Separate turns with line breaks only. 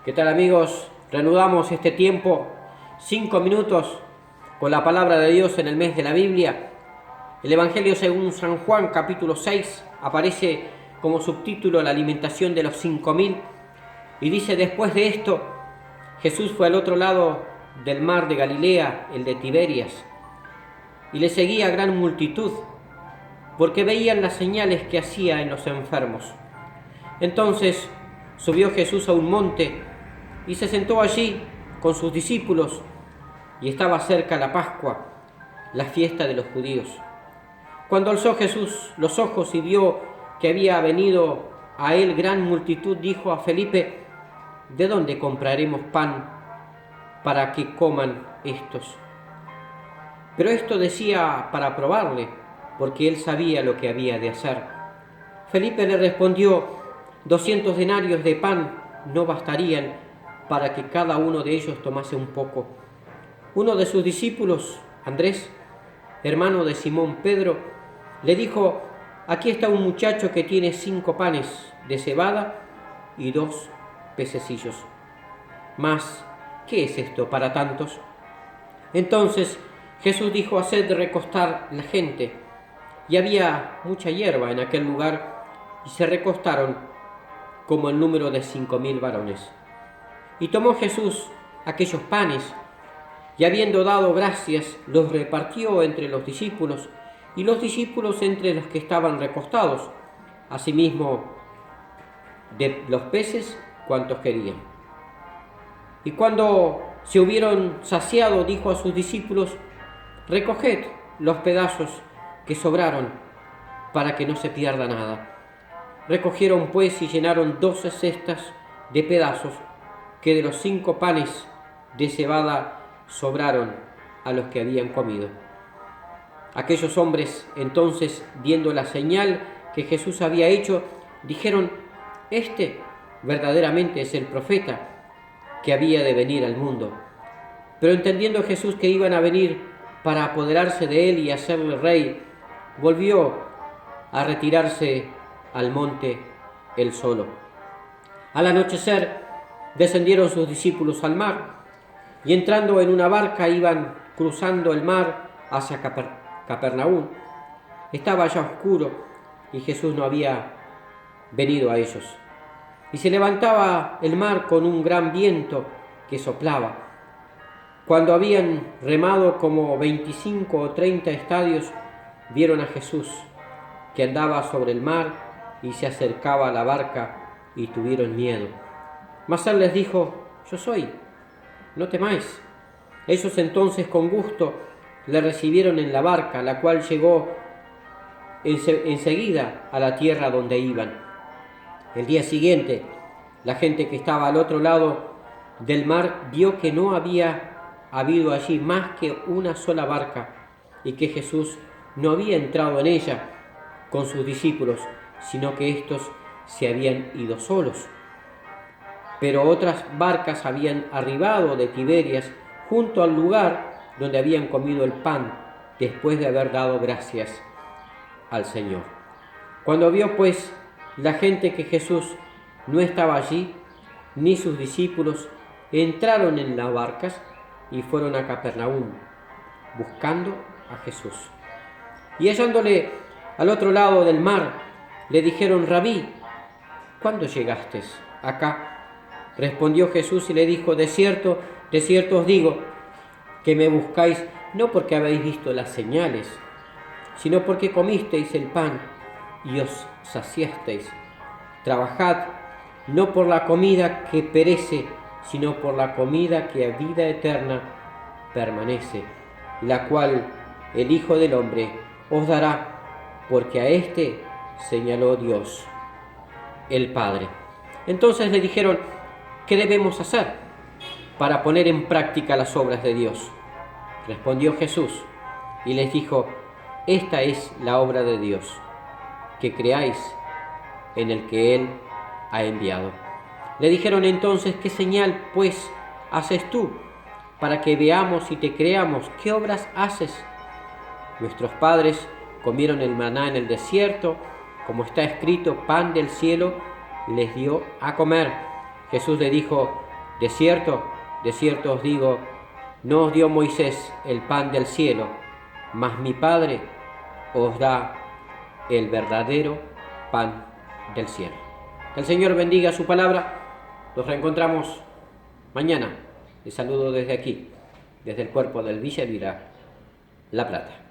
¿Qué tal, amigos? Reanudamos este tiempo, 5 minutos, con la palabra de Dios en el mes de la Biblia. El Evangelio según San Juan, capítulo 6, aparece como subtítulo la alimentación de los 5.000 y dice: después de esto, Jesús fue al otro lado del mar de Galilea, el de Tiberias, y le seguía gran multitud, porque veían las señales que hacía en los enfermos. Entonces subió Jesús a un monte y se sentó allí con sus discípulos, y estaba cerca la Pascua, la fiesta de los judíos. Cuando alzó Jesús los ojos y vio que había venido a él gran multitud, dijo a Felipe: ¿de dónde compraremos pan para que coman estos? Pero esto decía para probarle, porque él sabía lo que había de hacer. Felipe le respondió: 200 denarios de pan no bastarían para que cada uno de ellos tomase un poco. Uno de sus discípulos, Andrés, hermano de Simón Pedro, le dijo: aquí está un muchacho que tiene 5 panes de cebada y 2 pececillos. Mas, ¿qué es esto para tantos? Entonces Jesús dijo: haced recostar la gente. Y había mucha hierba en aquel lugar, y se recostaron como el número de 5.000 varones. Y tomó Jesús aquellos panes, y habiendo dado gracias, los repartió entre los discípulos, y los discípulos entre los que estaban recostados, asimismo de los peces cuantos querían. Y cuando se hubieron saciado, dijo a sus discípulos: recoged los pedazos que sobraron, para que no se pierda nada. Recogieron pues y llenaron 12 cestas de pedazos que de los 5 panes de cebada sobraron a los que habían comido. Aquellos hombres entonces, viendo la señal que Jesús había hecho, dijeron: este verdaderamente es el profeta que había de venir al mundo. Pero entendiendo Jesús que iban a venir para apoderarse de él y hacerle rey, volvió a retirarse al monte él solo. Al anochecer descendieron sus discípulos al mar, y entrando en una barca iban cruzando el mar hacia Capernaum. Estaba ya oscuro y Jesús no había venido a ellos. Y se levantaba el mar con un gran viento que soplaba. Cuando habían remado como 25 o 30 estadios, vieron a Jesús que andaba sobre el mar y se acercaba a la barca, y tuvieron miedo. Mas él les dijo: yo soy, no temáis. Ellos entonces con gusto le recibieron en la barca, la cual llegó enseguida a la tierra donde iban. El día siguiente, la gente que estaba al otro lado del mar vio que no había habido allí más que una sola barca, y que Jesús no había entrado en ella con sus discípulos, sino que éstos se habían ido solos. Pero otras barcas habían arribado de Tiberias junto al lugar donde habían comido el pan, después de haber dado gracias al Señor. Cuando vio pues la gente que Jesús no estaba allí, ni sus discípulos, entraron en las barcas y fueron a Capernaum, buscando a Jesús. Y hallándole al otro lado del mar, le dijeron: Rabí, ¿cuándo llegaste acá? Respondió Jesús y le dijo: de cierto os digo, que me buscáis no porque habéis visto las señales, sino porque comisteis el pan y os saciasteis. Trabajad no por la comida que perece, sino por la comida que a vida eterna permanece, la cual el Hijo del Hombre os dará, porque a éste señaló Dios, el Padre. Entonces le dijeron: ¿qué debemos hacer para poner en práctica las obras de Dios? Respondió Jesús y les dijo: esta es la obra de Dios, que creáis en el que Él ha enviado. Le dijeron entonces: ¿qué señal, pues, haces tú para que veamos y te creamos? ¿Qué obras haces? Nuestros padres comieron el maná en el desierto, como está escrito: pan del cielo les dio a comer. Jesús le dijo: De cierto os digo, no os dio Moisés el pan del cielo, mas mi Padre os da el verdadero pan del cielo. Que el Señor bendiga su palabra. Nos reencontramos mañana. Les saludo desde aquí, desde el cuerpo del Villa Elvira, La Plata.